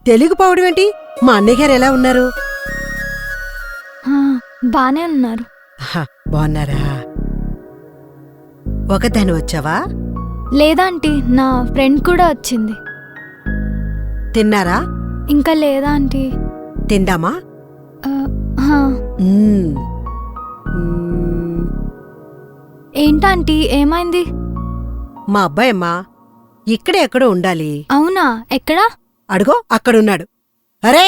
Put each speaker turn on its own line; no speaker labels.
తెలియకపోవడం ఏంటి? మా అన్నయ్య గారు ఎలా ఉన్నారు?
బానే ఉన్నారు.
బాగున్నారా? ఒకదాని వచ్చావా?
లేదాంటీ, నా ఫ్రెండ్ కూడా వచ్చింది.
తిన్నారా?
ఇంకా లేదా ఆంటీ.
తిందామా?
ఏంటాంటీ, ఏమైంది?
మా అబ్బాయమ్మా ఇక్కడే ఎక్కడో ఉండాలి.
అవునా? ఎక్కడా?
అడుగో అక్కడున్నాడు. అరే